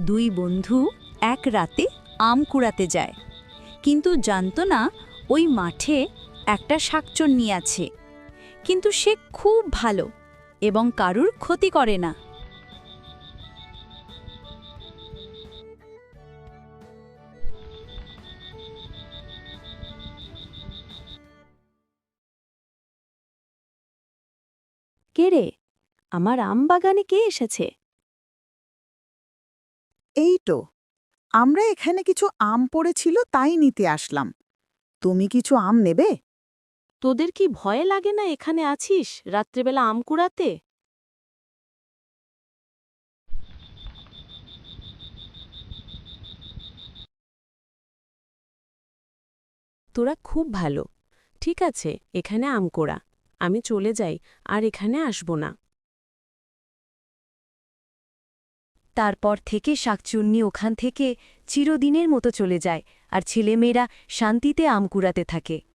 দুই বন্ধু এক রাতে আম কুড়াতে যায়, কিন্তু জানতো না ওই মাঠে একটা শাকচুন্নি আছে। কিন্তু সে খুব ভালো এবং কারুর ক্ষতি করে না। কে রে, আমার আম বাগানে কে এসেছে? এই তো, আমরা এখানে কিছু আম পড়েছিল তাই নিতে আসলাম। তুমি কিছু আম নেবে? তোদের কি ভয় লাগে না এখানে আছিস রাত্রেবেলা আম কুড়াতে? তোরা খুব ভালো। ঠিক আছে, এখানে আম কোড়া। আমি চলে যাই, আর এখানে আসব না। তারপর থেকে শাকচুন্নি ওখান থেকে চিরদিনের মতো চলে যায়, আর ছেলেমেয়েরা শান্তিতে আম কুড়াতে থাকে।